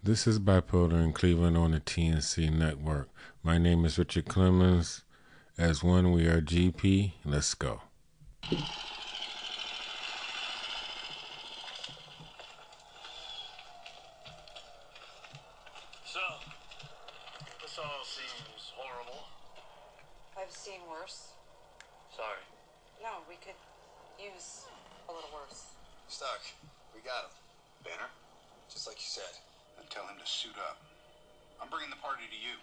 This is Bipolar in Cleveland on the TNC network. My name is Richard Clemens. As one, we are GP. Let's go. So, this all seems horrible. I've seen worse. Sorry. No, we could use a little worse. Stuck. We got him. Banner? Just like you said. Then tell him to suit up. I'm bringing the party to you.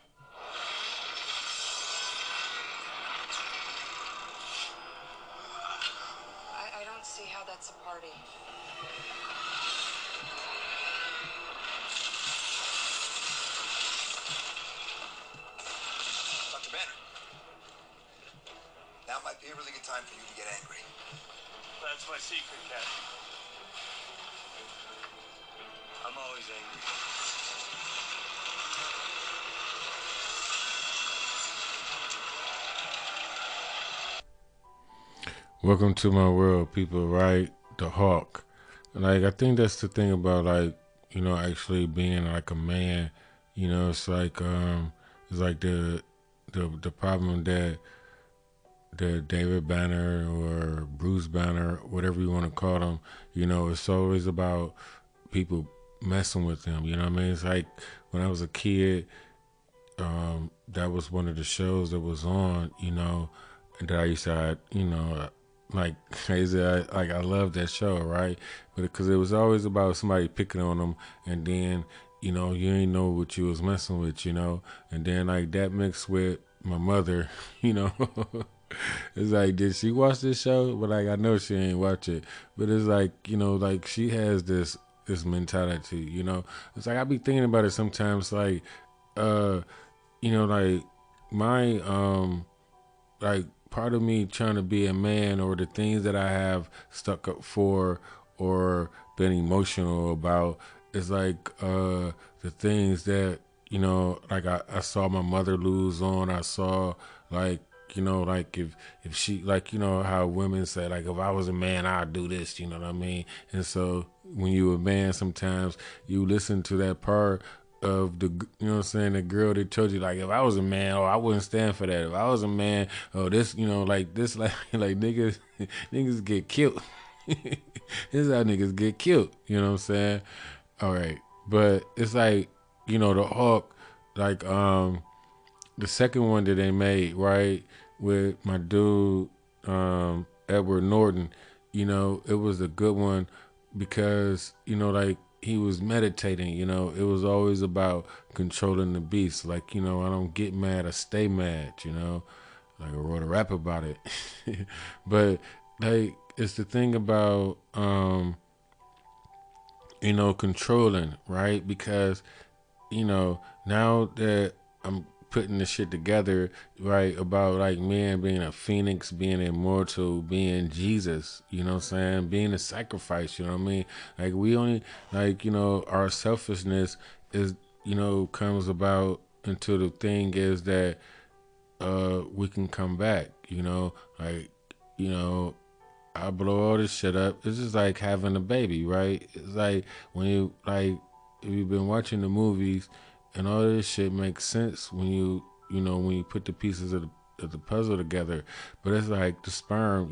I don't see how that's a party. Dr. Banner. Now might be a really good time for you to get angry. That's my secret, Captain. I'm always angry. Welcome to my world, people, right? The Hawk. Like, I think that's the thing about, like, actually being like a man. It's like the problem that David Banner or Bruce Banner, whatever you want to call them, it's always about people messing with them. You know what I mean? It's like when I was a kid, that was one of the shows that was on, that I used to, like crazy. I love that show, right? But because it was always about somebody picking on them, and then you ain't know what you was messing with, and then like that mixed with my mother, it's like, did she watch this show? But like I know she ain't watch it, but it's like like she has this mentality, It's like I be thinking about it sometimes, like like my like part of me trying to be a man, or the things that I have stuck up for or been emotional about, is like the things that like I saw my mother lose on. I saw like like if she, like how women say, like, if I was a man I'd do this, you know what I mean? And so when you a man, sometimes you listen to that part of the, what I'm saying, the girl that told you, like, if I was a man, oh, I wouldn't stand for that. If I was a man, oh, this, like this, like like niggas get killed. This is how niggas get killed. You know what I'm saying? All right, but it's like the Hawk, like the second one that they made, right, with my dude Edward Norton. It was a good one because like he was meditating. It was always about controlling the beast. Like, I don't get mad, I stay mad. Like I wrote a rap about it. But like it's the thing about controlling, right? Because now that I'm putting this shit together, right, about like man being a phoenix, being immortal, being Jesus, you know what I'm saying, being a sacrifice, you know what I mean? Like we only, like, our selfishness is, comes about until the thing is that we can come back, like, I blow all this shit up. It's just like having a baby, right? It's like when you, like, if you've been watching the movies and all this shit makes sense when when you put the pieces of the puzzle together. But it's like the sperm,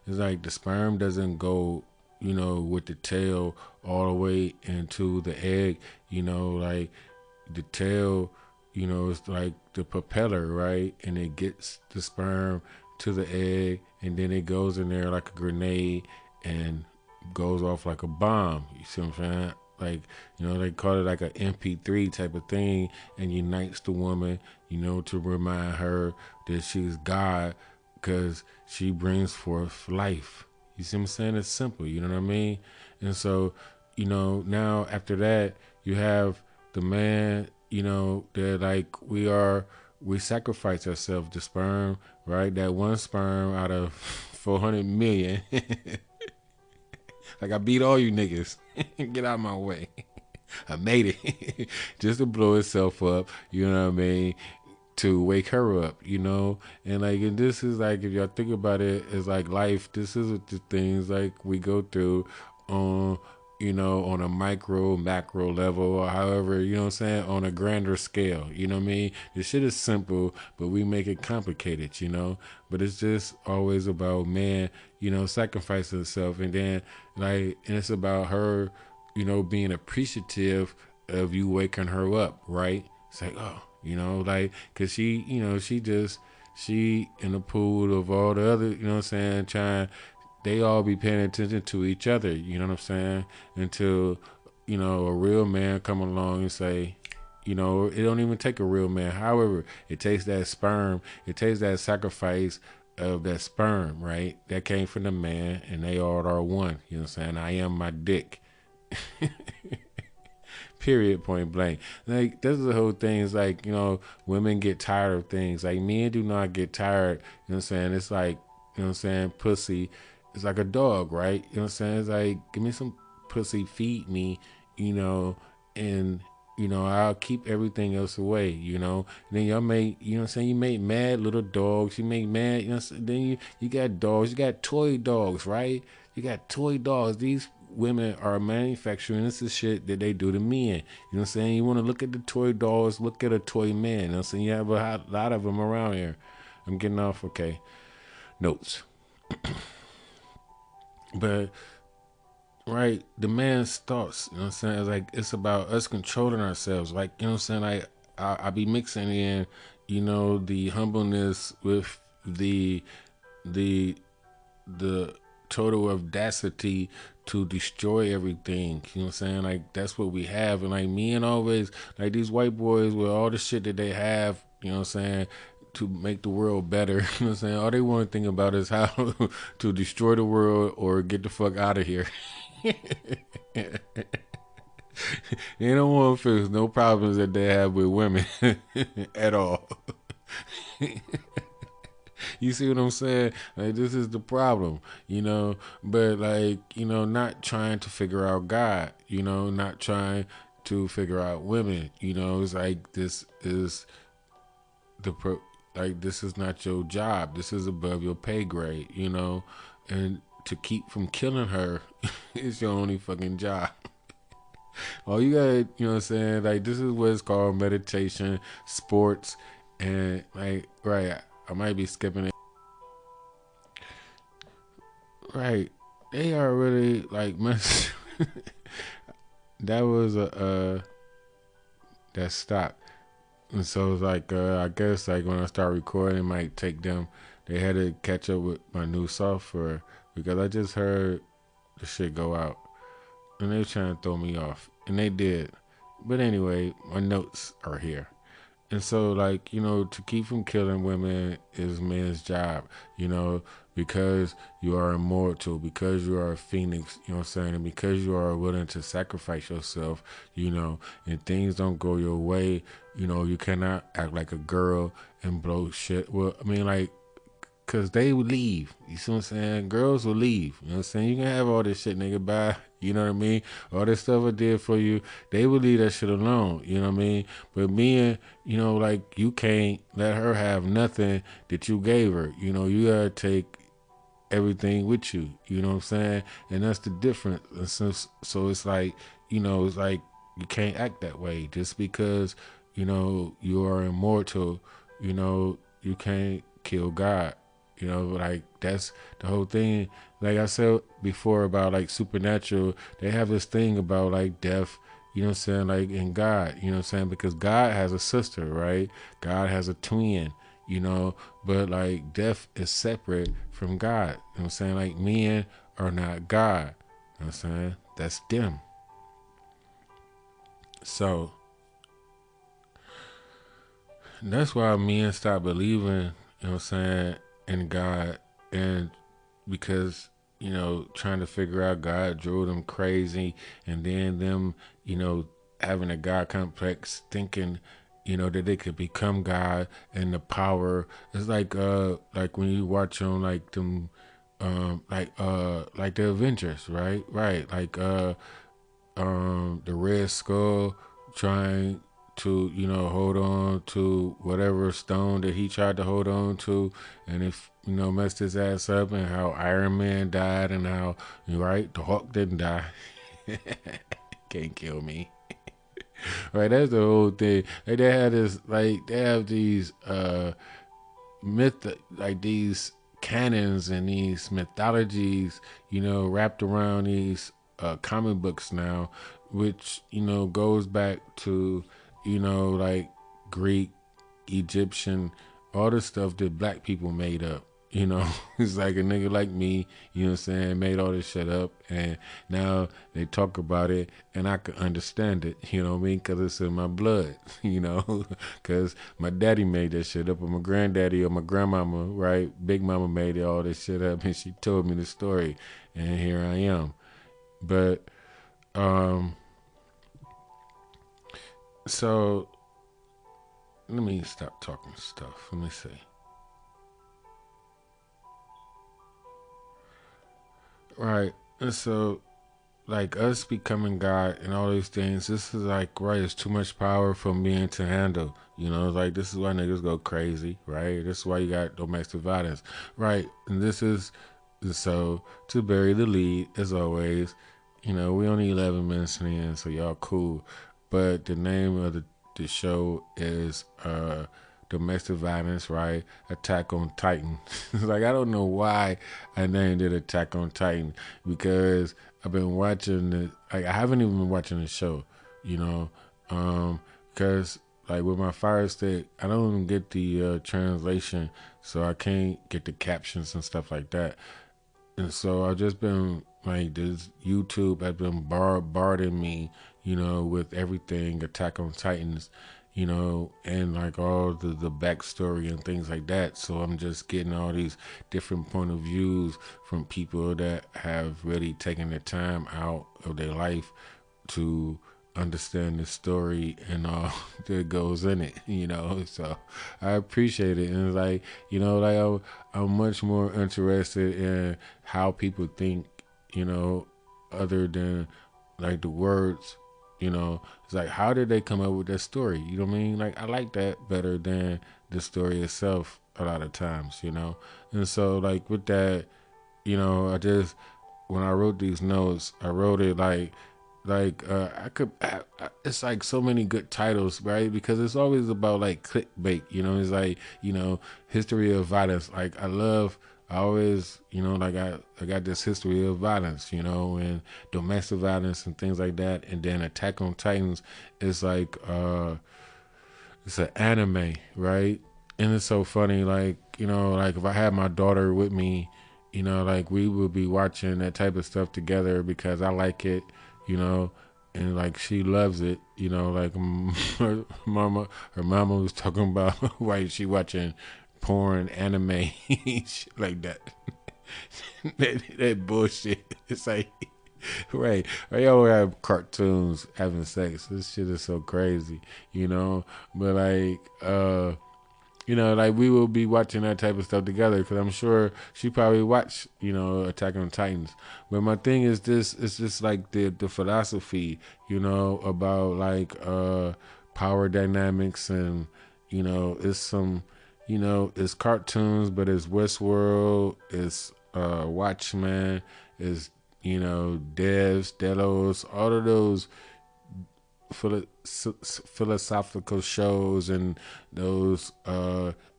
it's like the sperm doesn't go, with the tail all the way into the egg, like the tail, it's like the propeller, right? And it gets the sperm to the egg, and then it goes in there like a grenade and goes off like a bomb. You see what I'm saying? Like, they call it like an MP3 type of thing, and unites the woman, to remind her that she's God, because she brings forth life. You see what I'm saying? It's simple, you know what I mean? And so, now after that, you have the man, that like we sacrifice ourselves, the sperm, right? That one sperm out of 400 million. Like I beat all you niggas. Get out of my way. I made it. Just to blow itself up, you know what I mean? To wake her up, And like, and this is like, if y'all think about it, it's like life. This is what the things like we go through on, on a micro, macro level, or however, what I'm saying, on a grander scale. You know what I mean? The shit is simple, but we make it complicated. But it's just always about man, sacrificing herself, and then and it's about her, being appreciative of you waking her up, right? It's like, oh, cause she in the pool of all the other, what I'm saying, they all be paying attention to each other, you know what I'm saying? Until, a real man come along and say, it don't even take a real man. However, it takes that sperm, it takes that sacrifice of that sperm, right? That came from the man, and they all are one. You know what I'm saying? I am my dick. Period, point blank. Like, this is the whole thing. Is like, women get tired of things. Like, men do not get tired. You know what I'm saying? It's like, you know what I'm saying, pussy. It's like a dog, right? You know what I'm saying? It's like, give me some pussy, feed me, and I'll keep everything else away. And then y'all make, what I'm saying, you make mad little dogs. You make mad, then you got dogs. You got toy dogs, right? You got toy dogs. These women are manufacturing. This is shit that they do to men. You know what I'm saying? You want to look at the toy dolls, look at a toy man. You know what I'm saying? You have a lot of them around here. I'm getting off, okay. Notes. But, right, the man's thoughts, you know what I'm saying? It's like, it's about us controlling ourselves. Like, you know what I'm saying? Like, I be mixing in, the humbleness with the the total audacity to destroy everything. You know what I'm saying? Like, that's what we have. And like, me and always, like, these white boys with all the shit that they have, you know what I'm saying, to make the world better. You know what I'm saying? All they want to think about is how to destroy the world or get the fuck out of here. They don't want to fix no problems that they have with women at all. You see what I'm saying? Like, this is the problem. But like, not trying to figure out God, not trying to figure out women. It's like, this is this is not your job. This is above your pay grade, and to keep from killing her is your only fucking job. All you got, what I'm saying? Like, this is what it's called meditation, sports, and like, right, I might be skipping it. Right. They are really like mess. That was that stopped. And so it's like, I guess like when I start recording, it might take them. They had to catch up with my new software because I just heard the shit go out, and they were trying to throw me off, and they did. But anyway, my notes are here. And so, like, to keep from killing women is men's job, because you are immortal, because you are a phoenix, you know what I'm saying, and because you are willing to sacrifice yourself, and things don't go your way, you cannot act like a girl and blow shit. Well, I mean, like, because they would leave. You see what I'm saying? Girls will leave. You know what I'm saying? You can have all this shit, nigga, bye. You know what I mean? All this stuff I did for you, they would leave that shit alone. You know what I mean? But me, like, you can't let her have nothing that you gave her. You gotta take everything with you. You know what I'm saying? And that's the difference. And so it's like, it's like you can't act that way just because, you are immortal. You can't kill God. Like, that's the whole thing. Like I said before about like supernatural, they have this thing about like death, you know what I'm saying, like in God, you know what I'm saying, because God has a sister, right? God has a twin, but like death is separate from God. You know what I'm saying? Like, men are not God. You know what I'm saying? That's them. So that's why men stop believing, you know what I'm saying, in God, and because, trying to figure out God drove them crazy, and then them, having a God complex, thinking, that they could become God and the power. It's like when you watch on like them, like the Avengers, right? Right, like the Red Skull trying to, hold on to whatever stone that he tried to hold on to, and if, messed his ass up, and how Iron Man died, and how, right, the Hulk didn't die. Can't kill me. Right, that's the whole thing. Like they had this, like they have these myth, like these canons and these mythologies, wrapped around these comic books now, which goes back to like Greek, Egyptian, all the stuff that black people made up. It's like a nigga like me, you know what I'm saying, made all this shit up, and now they talk about it, and I can understand it, you know what I mean, because it's in my blood, because my daddy made that shit up, or my granddaddy, or my grandmama, right, Big Mama made all this shit up, and she told me the story, and here I am. But, so, let me stop talking stuff, let me see. Right. And so, like us becoming God and all these things, this is like, right, it's too much power for men to handle. It's like, this is why niggas go crazy, right? This is why you got domestic violence, right? And this is, so to bury the lead, as always, we only 11 minutes in, so y'all cool. But the name of the show is, domestic violence, right? Attack on Titan. Like, I don't know why I named it Attack on Titan, because I've been watching it. Like, I haven't even been watching the show, because like with my Fire Stick, I don't even get the translation, so I can't get the captions and stuff like that. And so I've just been like, this YouTube has been bombarding me, with everything Attack on Titans, and like all the backstory and things like that. So I'm just getting all these different point of views from people that have really taken the time out of their life to understand the story and all that goes in it, So I appreciate it, and it's like, like I'm much more interested in how people think, other than like the words. It's like, how did they come up with that story? You know what I mean? Like, I like that better than the story itself a lot of times, And so, like, with that, I just, when I wrote these notes, I wrote it like I could, it's like so many good titles, right? Because it's always about like clickbait, It's like, history of violence. Like, I always, like I got this history of violence, and domestic violence and things like that. And then Attack on Titans is like, it's an anime, right? And it's so funny, like, like if I had my daughter with me, like we would be watching that type of stuff together because I like it, and like she loves it, like her mama was talking about why she watching porn, anime, shit like that. that bullshit. It's like, right. I always have cartoons having sex. This shit is so crazy, But like, like we will be watching that type of stuff together because I'm sure she probably watched, Attack on Titans. But my thing is this: it's just like the philosophy, about like power dynamics and it's some. It's cartoons, but it's Westworld, it's Watchmen, it's Devs, Delos, all of those philosophical shows and those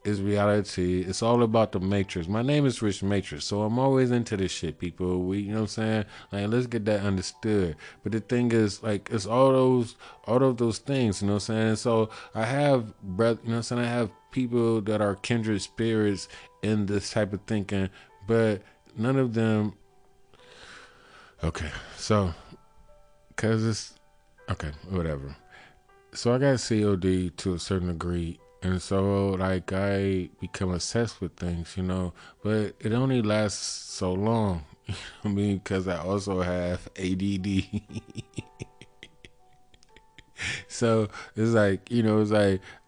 is reality. It's all about the Matrix. My name is Rich Matrix, so I'm always into this shit, people. We, what I'm saying? Like, let's get that understood. But the thing is, like, it's all of those things, what I'm saying? So I have I have people that are kindred spirits in this type of thinking, but none of them. Okay, so because it's okay, whatever. So I got COD to a certain degree, and so like I become obsessed with things, but it only lasts so long. I mean, because I also have ADD. So it's like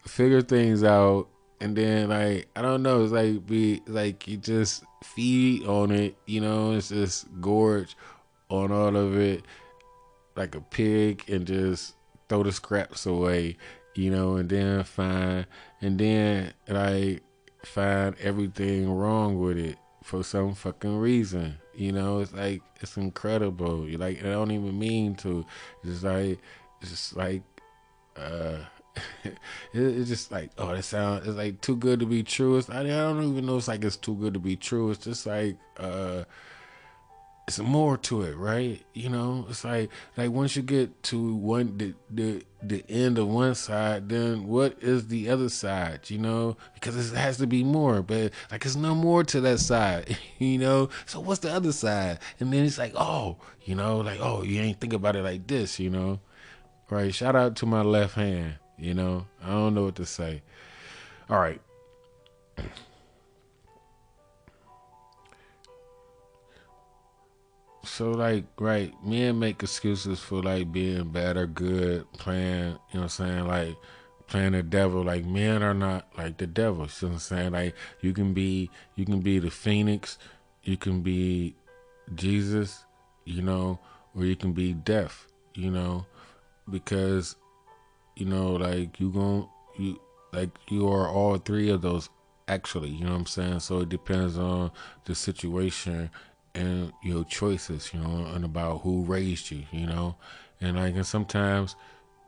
figure things out, and then like I don't know, it's like be like you just feed on it, it's just gorge on all of it like a pig and just throw the scraps away, and then like find everything wrong with it for some fucking reason, You know, it's like it's incredible. You like I don't even mean to. It's just like uh it's just like it's like too good to be true. I don't even know. It's like it's too good to be true. It's just like it's more to it, right? You know, it's like once you get to the end of one side, then what is the other side? You know, because it has to be more, but like there's no more to that side, you know. So what's the other side? And then it's like, oh, you know, like oh, you ain't think about it like this, you know, right? Shout out to my left hand, you know. I don't know what to say. All right. So like right, men make excuses for like being bad or good, playing, you know what I'm saying, like playing the devil. Like men are not like the devil. You know what I'm saying? Like you can be the Phoenix, you can be Jesus, you know, or you can be death, you know, because, you know, like you like you are all three of those actually, you know what I'm saying? So it depends on the situation and your choices, you know, and about who raised you, you know. And sometimes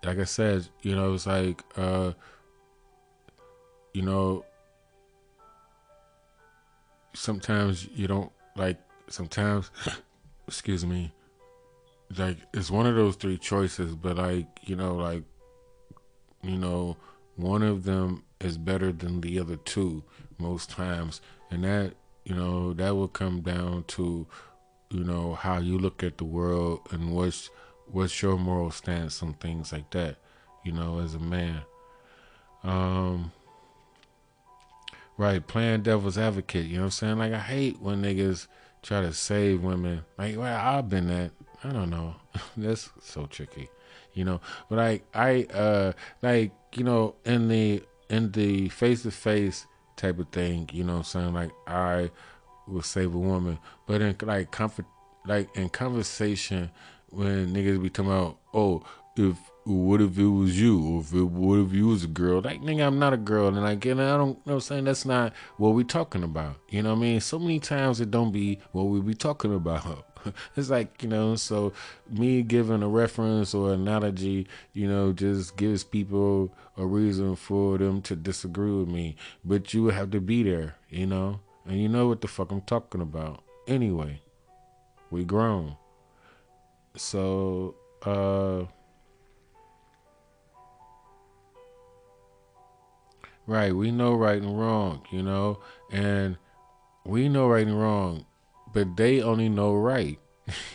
like I said, you know, it's like you know, sometimes you don't like sometimes excuse me, like it's one of those three choices, but like, you know, one of them is better than the other two most times. And that, you know, that will come down to, you know, how you look at the world and what's your moral stance on things like that, you know, as a man. Um, right, playing devil's advocate, you know what I'm saying? Like I hate when niggas try to save women. Like, well, I've been that. I don't know. That's so tricky, you know. But like, you know, in the face to face type of thing, you know what I'm saying? Like I will save a woman. But in like comfort like in conversation when niggas be talking about, oh, if what if it was you? Or what if you was a girl? Like nigga, I'm not a girl, and like, and I don't know what I'm saying, that's not what we talking about. You know what I mean? So many times it don't be what we be talking about. It's like, you know, so me giving a reference or analogy, you know, just gives people a reason for them to disagree with me. But you would have to be there, you know? And you know what the fuck I'm talking about. Anyway, we grown. So, right, we know right and wrong, you know? And we know right and wrong, but they only know right.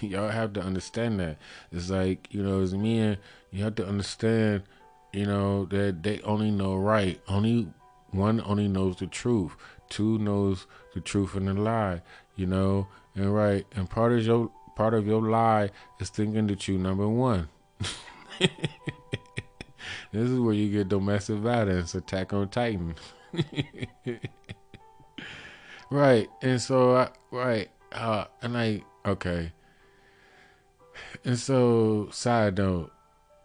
Y'all have to understand that. It's like, you know, as men, you have to understand, you know, that they only know right. Only one only knows the truth. Two knows the truth and the lie, you know, and right. And part of your lie is thinking that you number one. This is where you get domestic violence, Attack on Titan. Right. And so right. And like okay. And so, side note,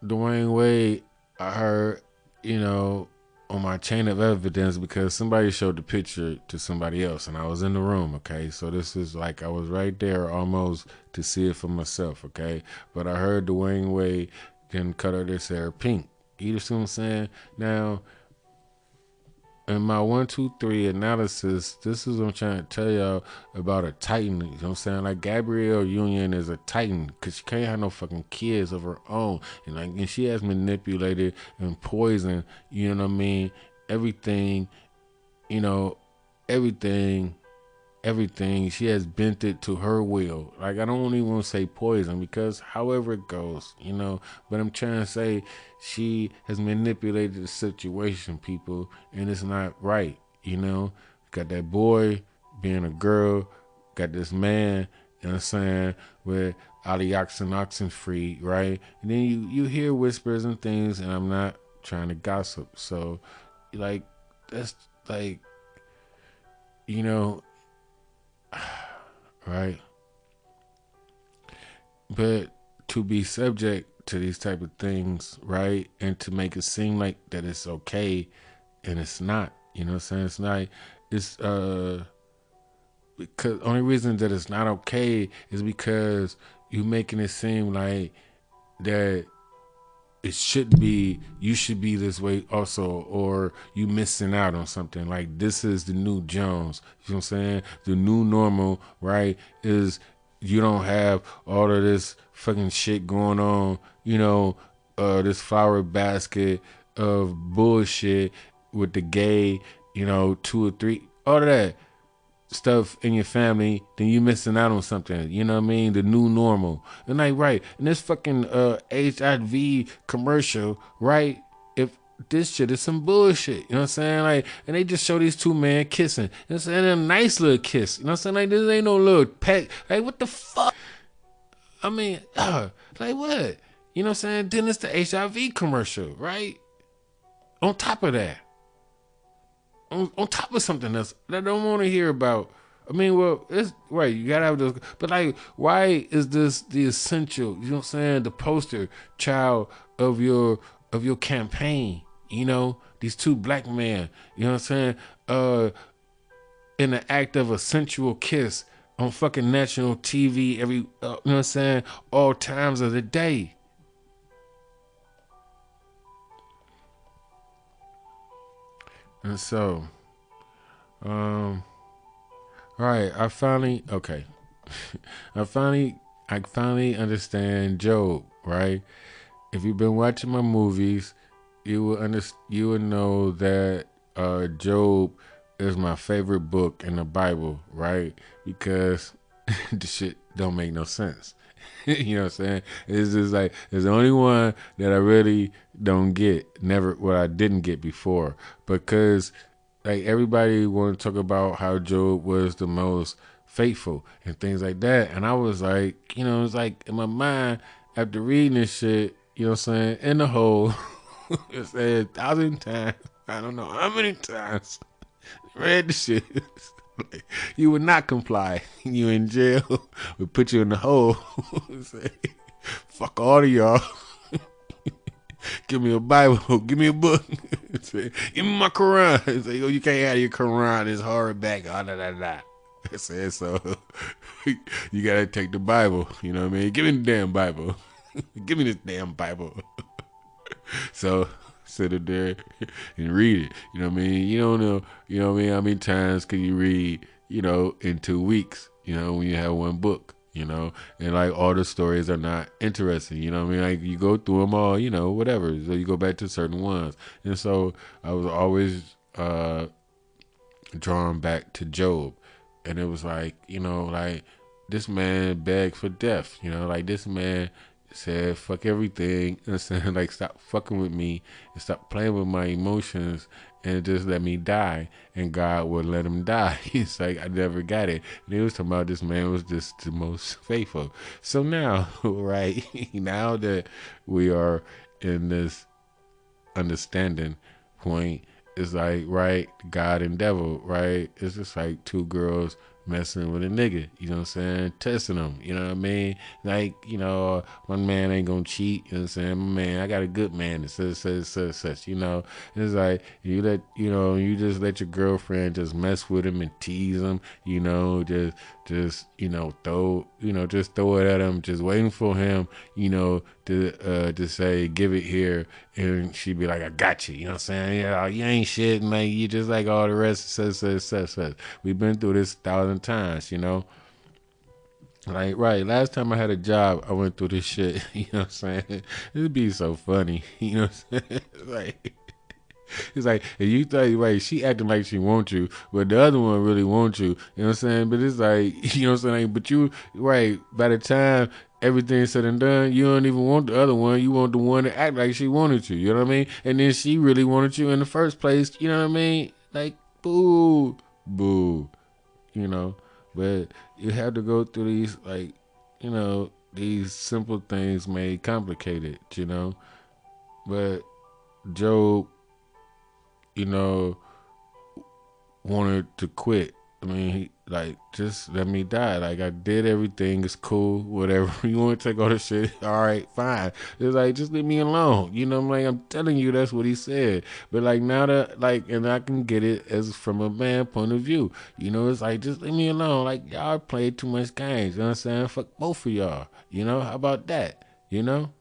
Dwayne Wade, I heard, you know, on my chain of evidence because somebody showed the picture to somebody else and I was in the room, okay? So this is like I was right there almost to see it for myself, okay? But I heard Dwayne Wade can color this hair pink. You see what I'm saying? Now, in my 1, 2, 3 analysis, this is what I'm trying to tell y'all about a Titan. You know what I'm saying? Like Gabrielle Union is a Titan because she can't have no fucking kids of her own. And she has manipulated and poisoned, you know what I mean? Everything, you know, everything everything. She has bent it to her will. Like I don't even want to say poison because however it goes, you know. But I'm trying to say she has manipulated the situation, people, and it's not right. You know, got that boy being a girl, got this man. You know what I'm saying? With oxen free, right? And then you hear whispers and things, and I'm not trying to gossip. So, like, that's like, you know, right? But to be subject to these type of things, right? And to make it seem like that it's okay and it's not, you know what I'm saying? It's not, it's because only reason that it's not okay is because you making it seem like that it should be, you should be this way also, or you missing out on something. Like, this is the new Jones. You know what I'm saying? The new normal, right, is you don't have all of this fucking shit going on, this flower basket of bullshit with the gay, two or three, all of that stuff in your family, then you missing out on something. You know what I mean? The new normal. And like, right, and this fucking HIV commercial, right? If this shit is some bullshit, you know what I'm saying? Like, and they just show these two men kissing. You know what I'm saying? A nice little kiss. You know what I'm saying? Like, this ain't no little peck. Like, what the fuck? I mean, like what? You know what I'm saying? Then it's the HIV commercial, right? On top of that. On top of something else that I don't want to hear about. I mean, well, it's right. You gotta have those, but like, why is this the essential? You know what I'm saying? The poster child of your campaign. These two black men. You know what I'm saying? In the act of a sensual kiss on fucking national TV every. You know what I'm saying? All times of the day. And so, all right, okay. I finally understand Job, right? If you've been watching my movies, you would know that Job is my favorite book in the Bible, right? Because the shit don't make no sense. You know what I'm saying? It's just like, it's the only one that I really don't get, never, what I didn't get before, because like everybody want to talk about how Job was the most faithful and things like that, and I was like, it's like in my mind after reading this shit, you know what I'm saying, in the hole, it's said 1,000 times, I don't know how many times, read the shit. Like, you would not comply. You in jail. We put you in the hole. Say, fuck all of y'all. Give me a Bible. Give me a book. Say, give me my Quran. Say, you can't have your Quran. It's hardback. Oh, da, da, da. I said, so you gotta take the Bible. You know what I mean? Give me the damn Bible. Give me this damn Bible. So sit it there and read it. You know what I mean? You don't know, what I mean? How many times can you read, in 2 weeks, when you have one book, and like all the stories are not interesting, you know what I mean? Like you go through them all, whatever. So you go back to certain ones. And so I was always drawn back to Job. And it was like, like this man begged for death, like this man said, fuck everything, and said, like, stop fucking with me and stop playing with my emotions and just let me die. And God would let him die. It's like, I never got it. And he was talking about this man was just the most faithful. So now, right, now that we are in this understanding point, it's like, right, God and devil, right? It's just like two girls messing with a nigga, you know what I'm saying? Testing them, you know what I mean? Like, one man ain't gonna cheat, you know what I'm saying? My man, I got a good man that says, such, It's like, you just let your girlfriend just mess with him and tease him, just just throw it at him, just waiting for him, to say, give it here, and she'd be like, I got you, you know what I'm saying? Yeah, you ain't shit, and like, you just like all the rest, such. We've been through this 1,000 times, Like, right, last time I had a job, I went through this shit, you know what I'm saying? It'd be so funny, you know what I'm saying? It's like, if you think, right, she acting like she wants you, but the other one really wants you, you know what I'm saying? But it's like, you know what I'm saying? But you, right, by the time everything's said and done, you don't even want the other one. You want the one that act like she wanted you, you know what I mean? And then she really wanted you in the first place, you know what I mean? Like, boo, boo, But you have to go through these, like, these simple things made complicated, But Job, wanted to quit, I mean, like, just let me die. Like, I did everything. It's cool. Whatever. You want to take all the shit? All right, fine. It's like, just leave me alone. You know, I'm like, I'm telling you, that's what he said. But, like, now that, like, and I can get it as from a man point of view. You know, it's like, just leave me alone. Like, y'all played too much games. You know what I'm saying? Fuck both of y'all. You know, how about that? You know?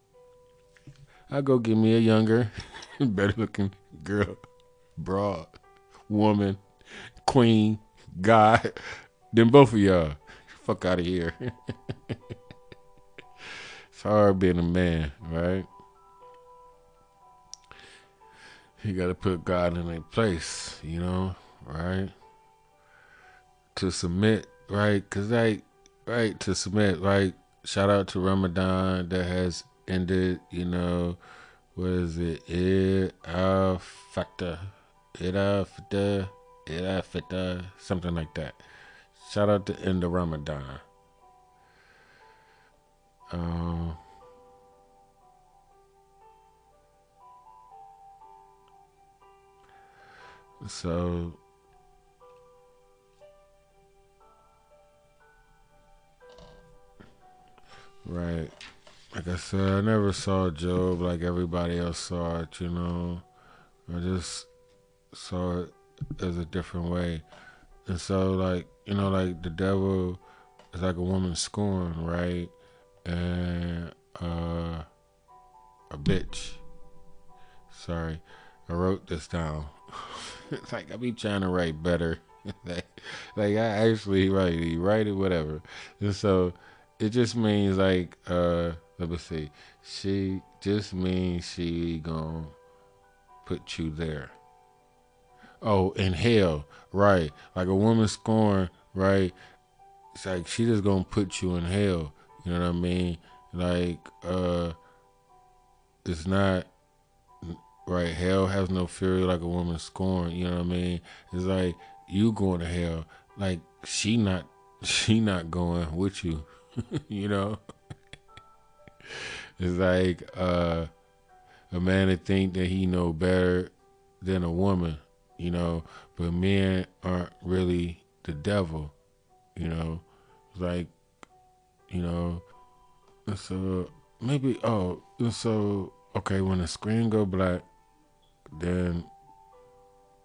I'll go get me a younger, better looking girl, broad, woman, queen, guy, than both of y'all. Fuck out of here. It's hard being a man, right? You gotta put God in a place, you know, right? To submit, right? Cause like, right, to submit, right? Shout out to Ramadan that has ended, you know, what is it? Factor. Fita, something like that. Shout out to end of Ramadan. Um, so right, like I said, I never saw Job like everybody else saw it. You know, I just saw it as a different way. And so, like, you know, like the devil is like a woman scorned, right? And a bitch. Sorry, I wrote this down. It's like I be trying to write better. like I actually write it, whatever. And so it just means like let me see. She just means she gonna put you there. Oh, in hell, right? Like a woman scorned, right? It's like she just gonna put you in hell. You know what I mean? Like it's not right. Hell has no fury like a woman scorned. You know what I mean? It's like you going to hell. Like she not going with you. You know? It's like a man that think that he know better than a woman. You know, but men aren't really the devil. You know, it's like you know. So maybe so okay when the screen go black, then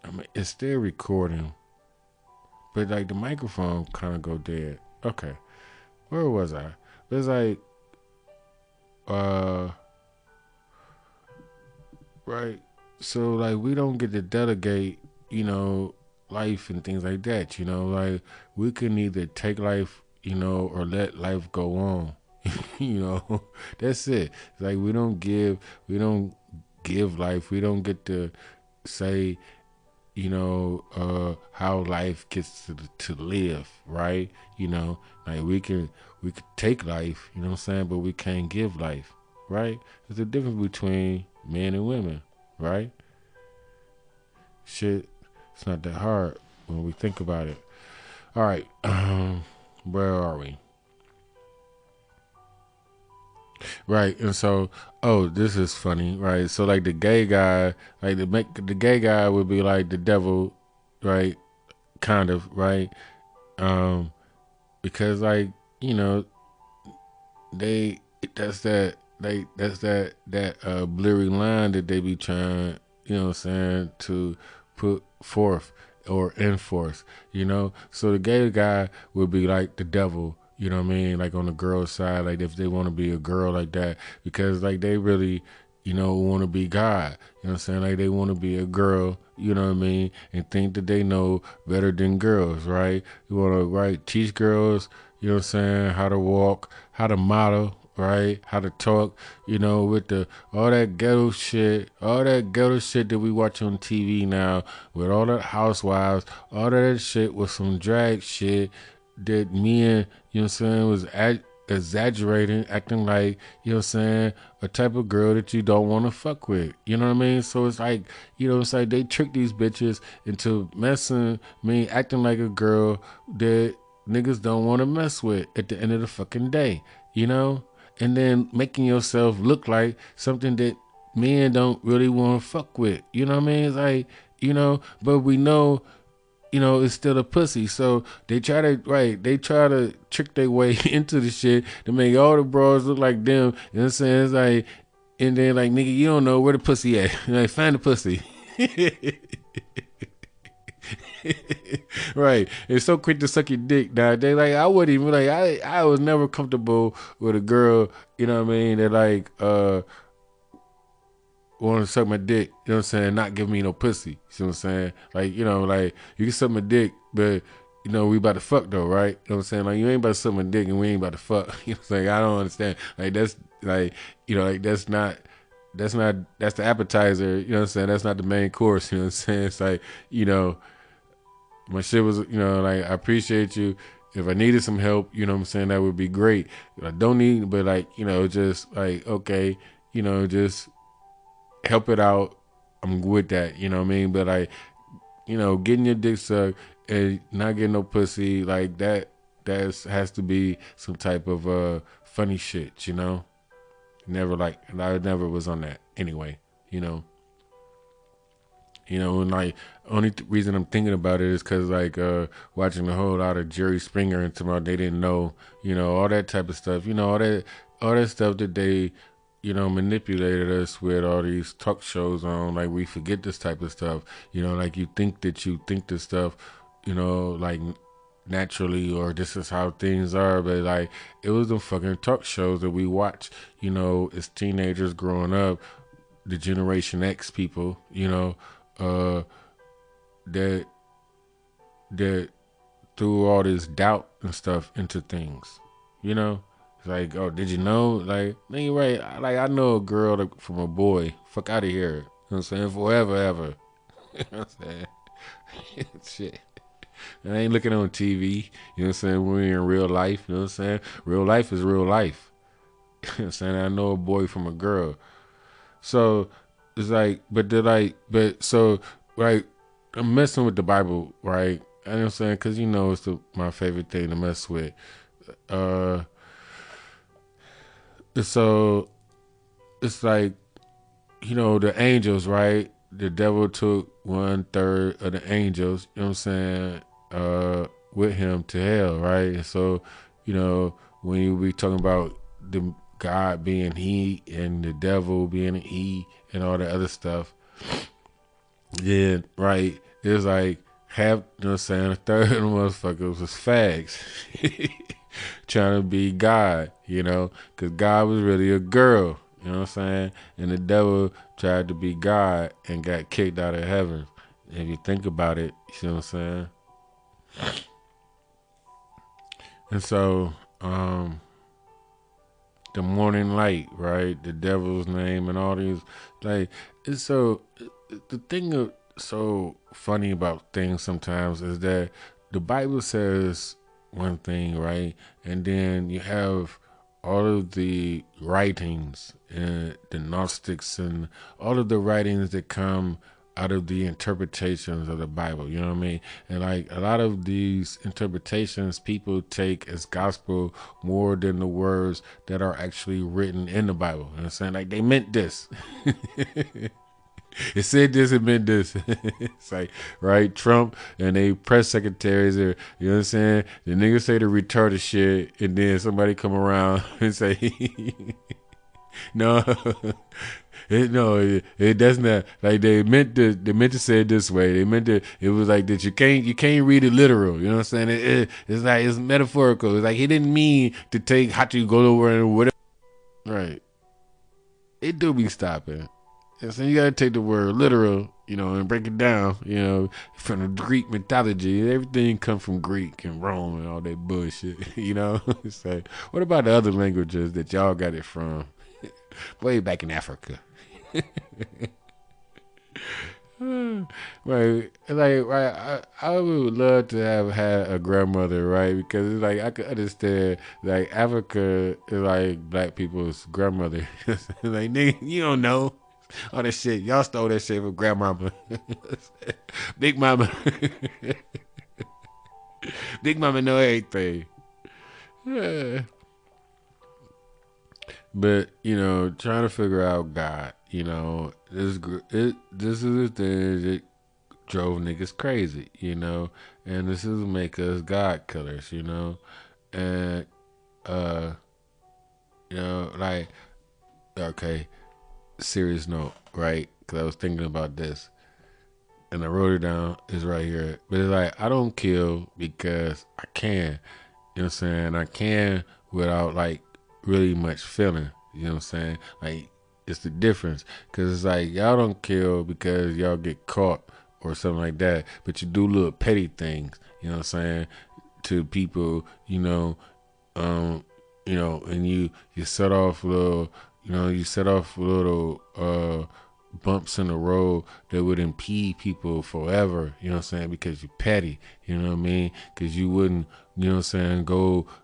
I mean it's still recording, but like the microphone kind of go dead. Okay, where was I? It's like uh right. So like we don't get to delegate, you know, life and things like that. You know, like we can either take life, you know, or let life go on. You know, that's it. Like we don't give life. We don't get to say, you know, how life gets to live, right? You know, like we could take life, you know what I'm saying, but we can't give life, right? There's a difference between men and women, right? Shit, it's not that hard when we think about it. All right, where are we? Right, and so, oh, this is funny, right? So, like the gay guy, like the gay guy would be like the devil, right? Kind of, right? Um, because like you know they that's that blurry line that they be trying, you know what I'm saying, to put forth or enforce, you know. So the gay guy would be like the devil, you know what I mean, like on the girl's side, like if they want to be a girl like that, because like they really, you know, want to be God, you know what I'm saying, like they want to be a girl, you know what I mean, and think that they know better than girls, right? You want to, right, teach girls, you know what I'm saying, how to walk, how to model, right? How to talk, you know, with the all that ghetto shit that we watch on TV now, with all the housewives, all that shit with some drag shit that men, you know what I'm saying, was exaggerating, acting like, you know what I'm saying, a type of girl that you don't want to fuck with. You know what I mean? So it's like, you know, it's like they trick these bitches into acting like a girl that niggas don't want to mess with at the end of the fucking day, you know? And then making yourself look like something that men don't really want to fuck with. You know what I mean? It's like, you know, but we know it's still a pussy. So they try to trick their way into the shit to make all the bras look like them. You know what I'm saying? It's like, and then like, nigga, you don't know where the pussy at. Like, find the pussy. Right. It's so quick to suck your dick nowadays. Like, I wouldn't even like, I was never comfortable with a girl, you know what I mean, that like want to suck my dick, you know what I'm saying, not give me no pussy. You see what I'm saying? Like, like you can suck my dick, but we about to fuck though, right? You know what I'm saying? Like, you ain't about to suck my dick and we ain't about to fuck. You know what I'm saying? I don't understand. Like, that's like, like that's the appetizer, you know what I'm saying? That's not the main course, you know what I'm saying? It's like, my shit was, like, I appreciate you. If I needed some help, you know what I'm saying, that would be great. I don't need, but like, just like, okay, just help it out. I'm with that, you know what I mean? But like, getting your dick sucked and not getting no pussy, like has to be some type of funny shit, Never like, I never was on that anyway, and like, only reason I'm thinking about it is because like watching a whole lot of Jerry Springer and tomorrow they didn't know, all that type of stuff, all that stuff that they, manipulated us with all these talk shows on. Like, we forget this type of stuff, like you think this stuff, like naturally, or this is how things are, but like, it was the fucking talk shows that we watch, as teenagers growing up, the Generation X people, uh, that that threw all this doubt and stuff into things, It's like, oh, did you know? Like, nigga, right? Like, I know a girl from a boy. Fuck out of here. You know what I'm saying? Forever, ever. You know what I'm saying? Shit. I ain't looking on TV. You know what I'm saying? We're in real life. You know what I'm saying? Real life is real life. You know what I'm saying? I know a boy from a girl. So it's like, right, I'm messing with the Bible, right? You know what I'm saying? Because it's my favorite thing to mess with. So it's like, the angels, right? The devil took 1/3 of the angels, you know what I'm saying, with him to hell, right? And so, when you be talking about the God being he and the devil being he and all that other stuff, then, right, it's like half, you know what I'm saying, a third of the motherfuckers was fags. Trying to be God, because God was really a girl, you know what I'm saying? And the devil tried to be God and got kicked out of heaven. If you think about it, you see what I'm saying? And so, the morning light, right? The devil's name and all these, like, it's so, the thing of so funny about things sometimes is that the Bible says one thing, right? And then you have all of the writings and the Gnostics and all of the writings that come out of the interpretations of the Bible, you know what I mean? And like, a lot of these interpretations people take as gospel more than the words that are actually written in the Bible. You know what I'm saying? Like, they meant this. It said this, it meant this. It's like, right, Trump and they press secretaries, or, you know what I'm saying? The niggas say the retarded shit, and then somebody come around and say, no, it does not. Like, they meant to say it this way. They meant to. It was like that. You can't read it literal. You know what I'm saying? It's like, it's metaphorical. It's like, he didn't mean to take how to go over and whatever. Right? It do be stopping. And so you gotta take the word literal, and break it down, from the Greek mythology. Everything comes from Greek and Rome and all that bullshit, It's like, what about the other languages that y'all got it from? Way back in Africa. Right, like, right. I would love to have had a grandmother, right? Because it's like, I could understand, like, Africa is like black people's grandmother. Like, nigga, you don't know all that shit. Y'all stole that shit from grandmama, big mama. Big mama know everything. Yeah. But trying to figure out God, this is the thing that drove niggas crazy, and this is make us God killers, and uh, like okay, serious note, right? Because I was thinking about this, and I wrote it down. It's right here, but it's like I don't kill because I can. You know what I'm saying? I can without like really much feeling. You know what I'm saying? Like it's the difference because it's like y'all don't kill because y'all get caught or something like that, but you do little petty things. You know what I'm saying? To people, um, and you set off little, you set off little bumps in the road that would impede people forever, you know what I'm saying, because you're petty, you know what I mean, because you wouldn't, you know what I'm saying,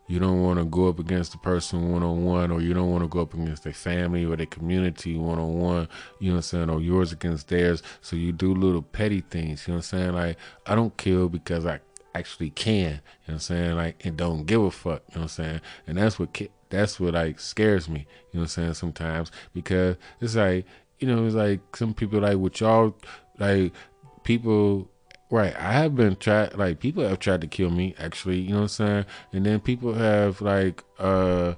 you don't want to go up against the person one-on-one, or you don't want to go up against their family or their community one-on-one, you know what I'm saying, or yours against theirs, so you do little petty things, you know what I'm saying, like, I don't kill because I actually can, you know what I'm saying, like, and don't give a fuck, you know what I'm saying, and that's what like scares me, you know what I'm saying, sometimes, because it's like, it's like some people like with y'all, like people, right? I have been tried, like people have tried to kill me, actually, you know what I'm saying, and then people have like, done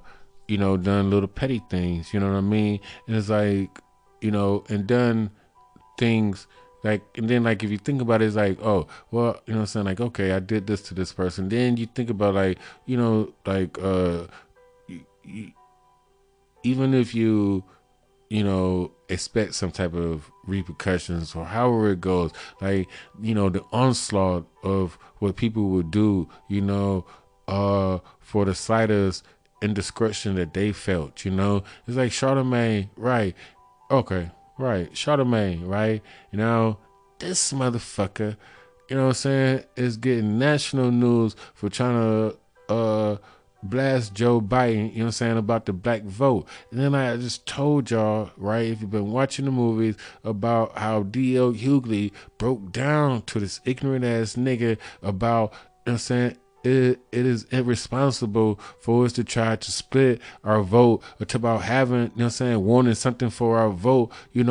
little petty things, you know what I mean, and it's like, and done things like, and then like if you think about it, it's like, oh well, you know what I'm saying, like okay, I did this to this person, then you think about like, like even if expect some type of repercussions or however it goes, like, the onslaught of what people would do, for the slightest indiscretion that they felt, it's like Charlemagne, right? Okay, right, Charlemagne, right? This motherfucker, you know what I'm saying, is getting national news for trying to blast Joe Biden, you know what I'm saying, about the black vote. And then I just told y'all, right, if you've been watching the movies, about how D.L. Hughley broke down to this ignorant ass nigga about, you know what I'm saying, it is irresponsible for us to try to split our vote, or to about having, you know what I'm saying, wanting something for our vote, in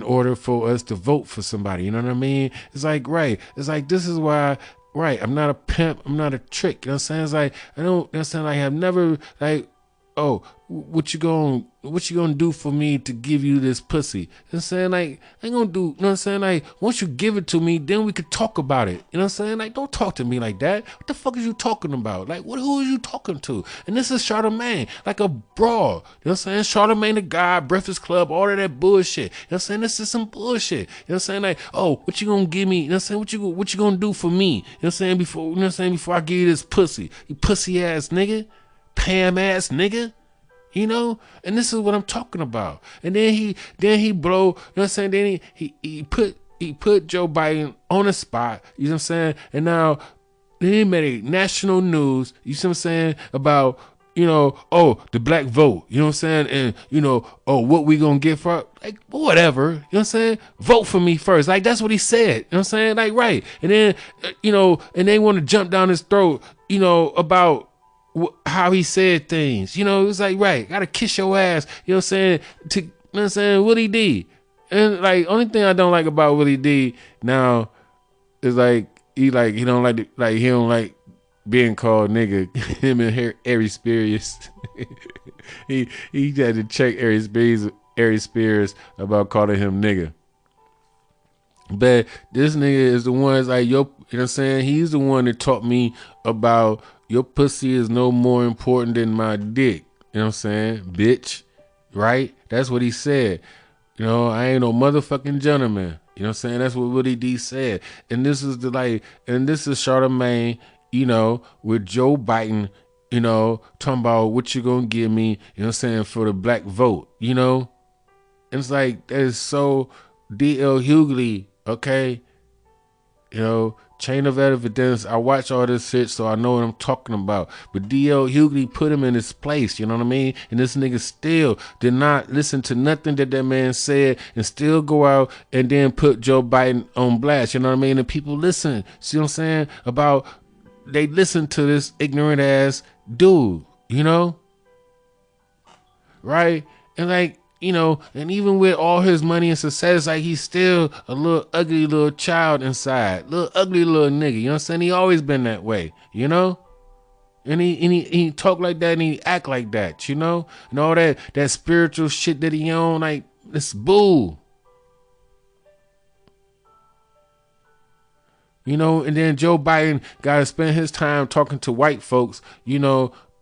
order for us to vote for somebody, you know what I mean? It's like, right, it's like, this is why, right, I'm not a pimp, I'm not a trick, you know what I'm saying? It's like, I don't, you know what I'm saying, like, I've never, like, oh, what you gonna do for me to give you this pussy? You know what I'm saying? Like, I ain't gonna do, you know what I'm saying? Like, once you give it to me, then we could talk about it. You know what I'm saying? Like, don't talk to me like that. What the fuck is you talking about? Like, who are you talking to? And this is Charlemagne, like a broad. You know what I'm saying? Charlemagne the guy, Breakfast Club, all of that bullshit. You know what I'm saying? This is some bullshit. You know what I'm saying? Like, oh, what you gonna give me? You know what I'm saying? What you gonna do for me? You know what I'm saying? Before I give you this pussy. You pussy ass nigga. Pam ass nigga. And this is what I'm talking about. And then he blow, you know what I'm saying? Then he put Joe Biden on the spot, you know what I'm saying? And now he made national news, you see what I'm saying, about, oh, the black vote, you know what I'm saying? And, oh, what we gonna get for, like, whatever, you know what I'm saying? Vote for me first. Like, that's what he said, you know what I'm saying? Like, right. And then, and they want to jump down his throat, about how he said things, it's like, right, gotta kiss your ass, you know what I'm saying, you know what I'm saying, Willie D. And like, only thing I don't like about Willie D now is like, he don't like being called nigga. Him and Ari Spears, he had to check Ari Spears about calling him nigga. But this nigga is the one, like, you know what I'm saying? He's the one that taught me about your pussy is no more important than my dick. You know what I'm saying? Bitch. Right? That's what he said. I ain't no motherfucking gentleman. You know what I'm saying? That's what Willie D said. And this is this is Charlemagne, with Joe Biden, talking about what you gonna give me, you know what I'm saying, for the black vote, And it's like, that is so D.L. Hughley, okay? Chain of evidence. I watch all this shit, so I know what I'm talking about. But D.L. Hughley put him in his place, you know what I mean? And this nigga still did not listen to nothing that man said, and still go out and then put Joe Biden on blast, you know what I mean? And people listen, see what I'm saying? They listen to this ignorant ass dude, right? And like, and even with all his money and success, like he's still a little ugly little child inside, little ugly little nigga. You know what I'm saying? He always been that way, And he talk like that and he act like that, and all that spiritual shit that he on, like it's bull. And then Joe Biden got to spend his time talking to white folks,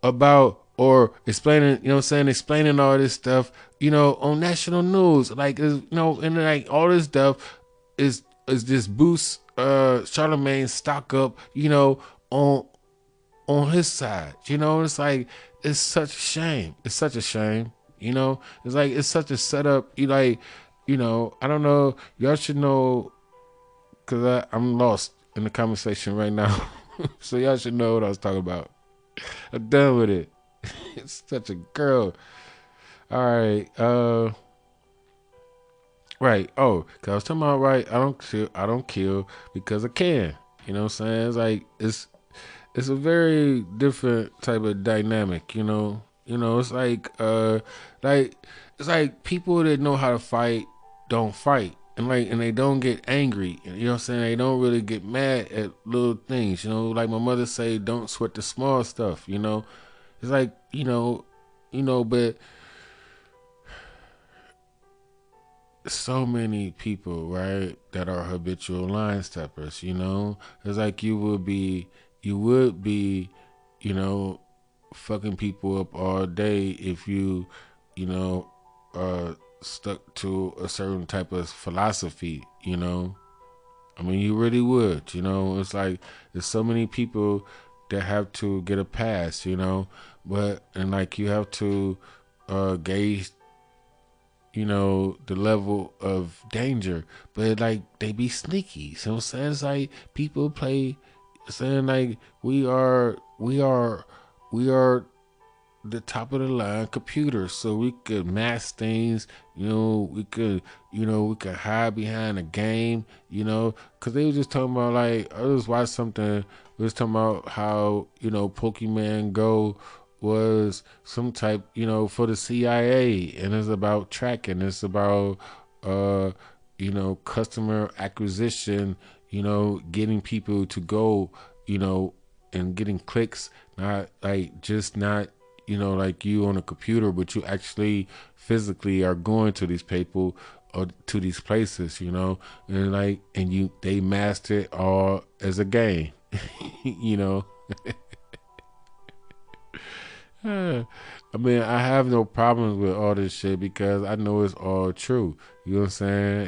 about or explaining, explaining all this stuff, on national news, like, and like all this stuff is this boost Charlemagne's stock up, on his side. It's like it's such a shame. It's such a shame. It's like it's such a setup. I don't know. Y'all should know because I'm lost in the conversation right now. So y'all should know what I was talking about. I'm done with it. It's such a girl. All right. Right. Oh, cause I was talking about right. I don't kill because I can. You know what I'm saying? It's like it's a very different type of dynamic. It's like it's like people that know how to fight don't fight. And they don't get angry. You know what I'm saying? They don't really get mad at little things. Like my mother say, don't sweat the small stuff. It's like, but so many people, right, that are habitual line steppers, It's like you would be, fucking people up all day if stuck to a certain type of philosophy, I mean, you really would, It's like there's so many people that have to get a pass, and like you have to gauge, the level of danger, but like they be sneaky. So I'm saying it's like people play, saying like we are the top of the line computer, so we could mask things. We could hide behind a game. Because they was just talking about, like, I just watched something. We was talking about how Pokemon Go was some type, for the CIA, and it's about tracking. It's about customer acquisition. Getting people to go, and getting clicks, not like just not like you on a computer, but you actually physically are going to these people or to these places, and they master it all as a game, you know. I mean, I have no problems with all this shit because I know it's all true. You know what I'm saying?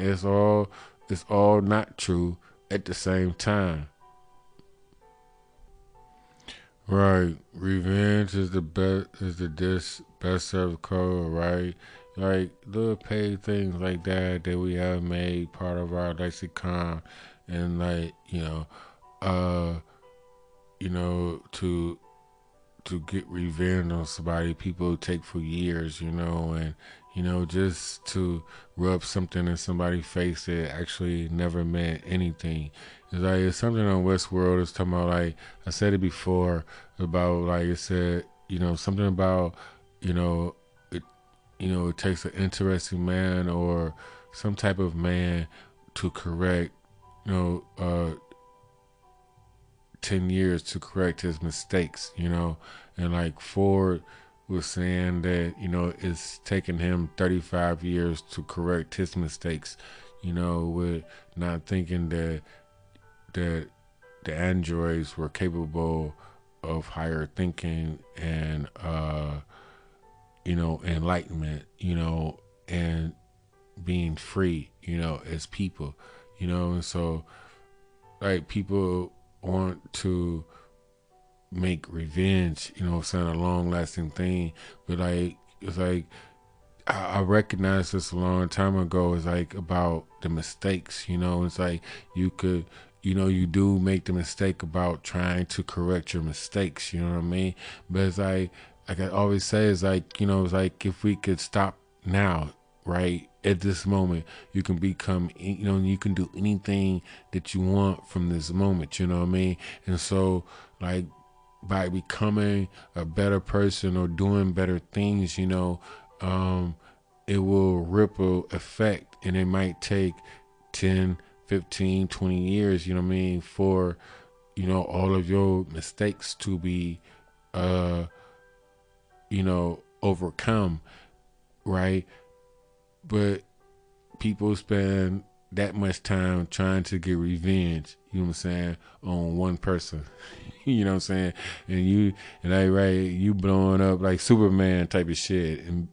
It's all not true at the same time. Right. Revenge is the best served code, right? Like little paid things like that we have made part of our lexicon, and like, uh to get revenge on somebody people take for years, and just to rub something in somebody's face that actually never meant anything. It's like it's something on Westworld. It's talking about, like I said it before, about like it said, something about, it it takes an interesting man or some type of man to correct, you know, uh 10 years to correct his mistakes, and like Ford was saying that, it's taken him 35 years to correct his mistakes, with not thinking that the androids were capable of higher thinking and, enlightenment, and being free, as people, and so like people want to make revenge, saying a long lasting thing, but like it's like I recognized this a long time ago. It's like about the mistakes, it's like you could, you do make the mistake about trying to correct your mistakes, you know what I mean? But it's like I always say, it's like, it's like if we could stop now, right? At this moment, you can become, you can do anything that you want from this moment, you know what I mean? And so, like, by becoming a better person or doing better things, it will ripple effect, and it might take 10, 15, 20 years, you know what I mean, for, all of your mistakes to be, overcome, right? But people spend that much time trying to get revenge, you know what I'm saying, on one person. You know what I'm saying? You blowing up like Superman type of shit. And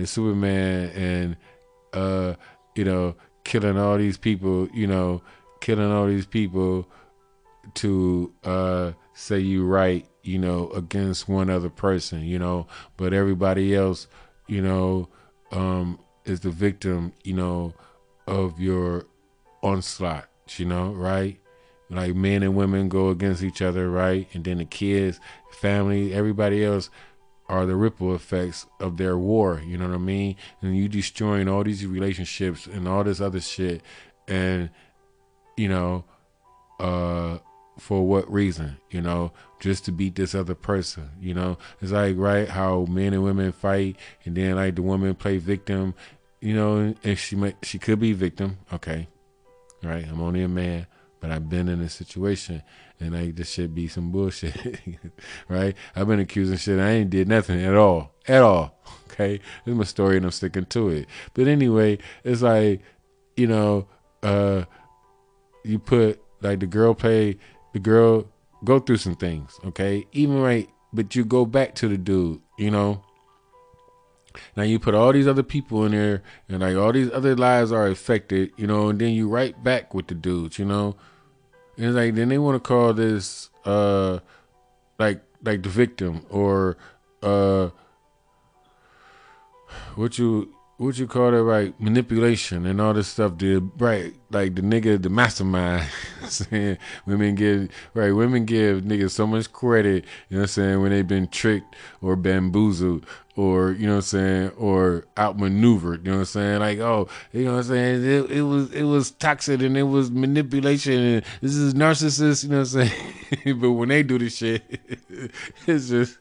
Superman and uh, you know, killing all these people, to say you right, against one other person, but everybody else, you know, is the victim, of your onslaught, right? Like men and women go against each other, right? And then the kids, family, everybody else are the ripple effects of their war, you know what I mean? And you destroying all these relationships and all this other shit, and you know, for what reason? Just to beat this other person. It's like, right, how men and women fight, and then like the woman play victim, and she could be victim. Okay, right. I'm only a man, but I've been in a situation, and like this shit be some bullshit, right? I've been accusing shit. I ain't did nothing at all. Okay, this is my story, and I'm sticking to it. But anyway, it's like, you know, you put like the girl go through some things, okay? Even right, but you go back to the dude, Now you put all these other people in there, and like all these other lives are affected, and then you right back with the dudes, And it's like then they want to call this like the victim, or what you call that, right? Manipulation and all this stuff. Right, like the nigga, the mastermind. Saying women give niggas so much credit, you know what I'm saying, when they've been tricked or bamboozled, or you know what I'm saying, or outmaneuvered, you know what I'm saying, like, oh, you know what I'm saying, it was toxic, and it was manipulation, and this is narcissist, you know what I'm saying. But when they do this shit, it's just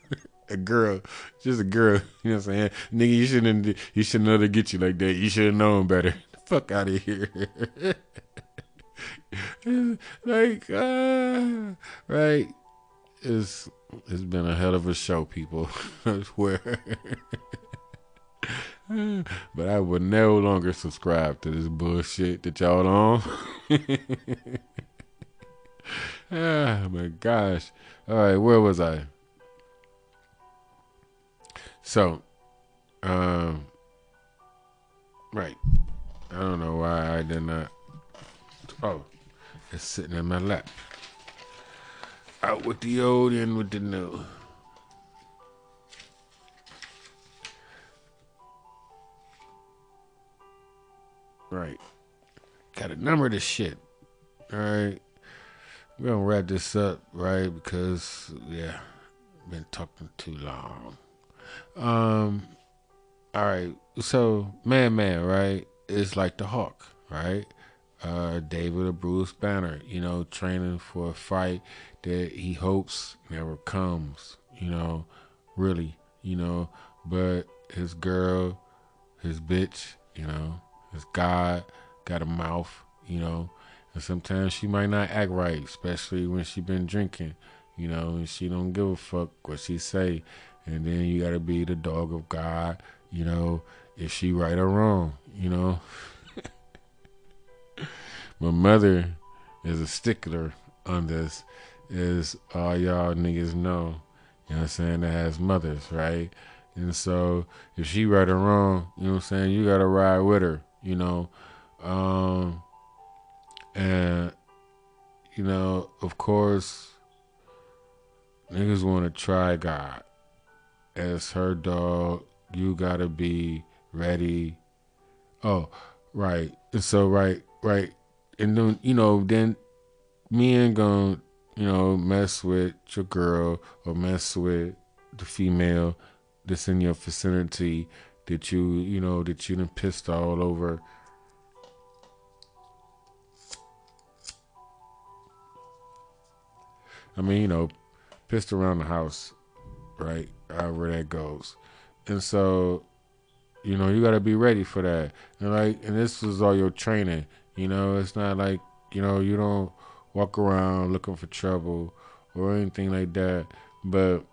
a girl, just a girl, you know what I'm saying? Nigga, you shouldn't let her get you like that. You should have known better. The fuck out of here. Like, right? It's been a hell of a show, people. I swear. But I would no longer subscribe to this bullshit that y'all on. Oh my gosh. All right, where was I? So, right. I don't know why I did not. Oh, it's sitting in my lap. Out with the old, in with the new. Right. Gotta number this shit. All right. We're gonna wrap this up, right? Because, yeah, been talking too long. All right. So, man, right? It's like the Hawk, right? David or Bruce Banner, training for a fight that he hopes never comes, really, but his girl, his bitch, his God got a mouth, and sometimes she might not act right, especially when she been drinking, and she don't give a fuck what she say, and then you gotta be the dog of God, if she right or wrong, My mother is a stickler on this, as all y'all niggas know. You know what I'm saying? That has mothers, right? And so if she right or wrong, you know what I'm saying, you gotta ride with her, And of course, niggas wanna try God. As her dog, you gotta be ready. Oh, right. And so right. And then, then men gonna, mess with your girl, or mess with the female that's in your vicinity that that you done pissed all over. I mean, pissed around the house, right? However that goes. And so, you gotta be ready for that. And this is all your training. It's not like you don't walk around looking for trouble or anything like that. But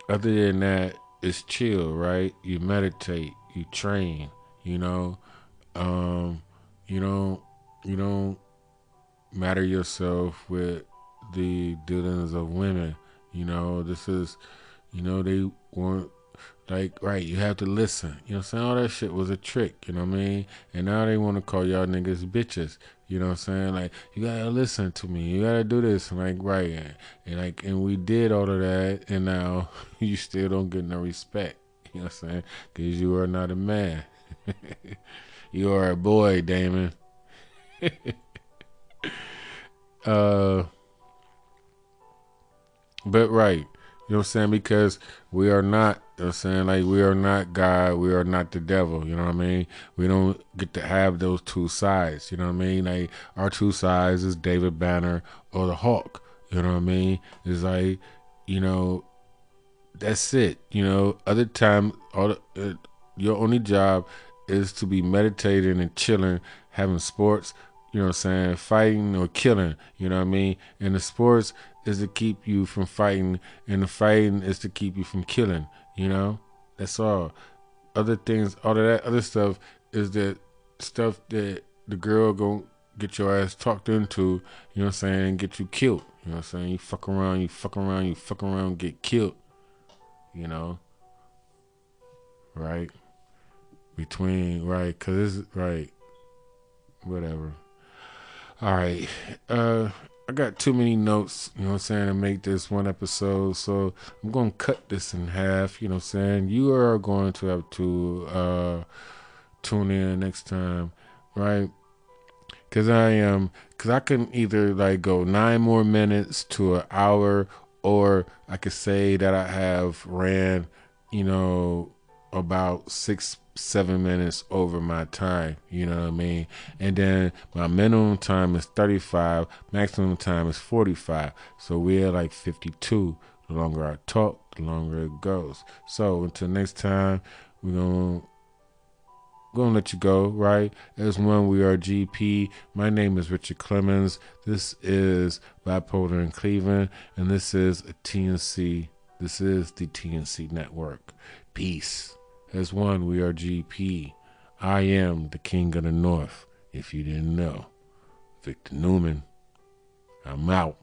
other than that, it's chill, right? You meditate, you train. You know, um, you don't you don't matter yourself with the dealings of women. This is, they want, like, right, you have to listen. You know what I'm saying? All that shit was a trick, you know what I mean? And now they want to call y'all niggas bitches. You know what I'm saying? Like, you gotta listen to me. You gotta do this. And like, right. And we did all of that. And now you still don't get no respect. You know what I'm saying? Because you are not a man. You are a boy, Damon. uh, But right, you know what I'm saying? Because we are not, you know what I'm saying? Like, we are not God, we are not the devil, you know what I mean? We don't get to have those two sides, you know what I mean? Like, our two sides is David Banner or the Hawk, you know what I mean? It's like, you know, that's it, Other time, your only job is to be meditating and chilling, having sports, you know what I'm saying, fighting or killing, you know what I mean? And the sports is to keep you from fighting, and the fighting is to keep you from killing, That's all. Other things, all of that other stuff is that stuff that the girl gon' get your ass talked into, you know what I'm saying, get you killed. You know what I'm saying? You fuck around, get killed, right? Cause it's right, whatever. All right. I got too many notes, you know what I'm saying, to make this one episode. So I'm going to cut this in half, you know what I'm saying. You are going to have to tune in next time, right? Because I can either like go 9 more minutes to an hour, or I could say that I have ran, about 6-7 minutes over my time, you know what I mean? And then my minimum time is 35, maximum time is 45. So we're like 52. The longer I talk, the longer it goes. So until next time, we're gonna let you go, right? As one, we are GP. My name is Richard Clemens. This is Bipolar in Cleveland, and this is a TNC. This is the TNC Network. Peace. As one, we are GP. I am the King of the North. If you didn't know, Victor Newman. I'm out.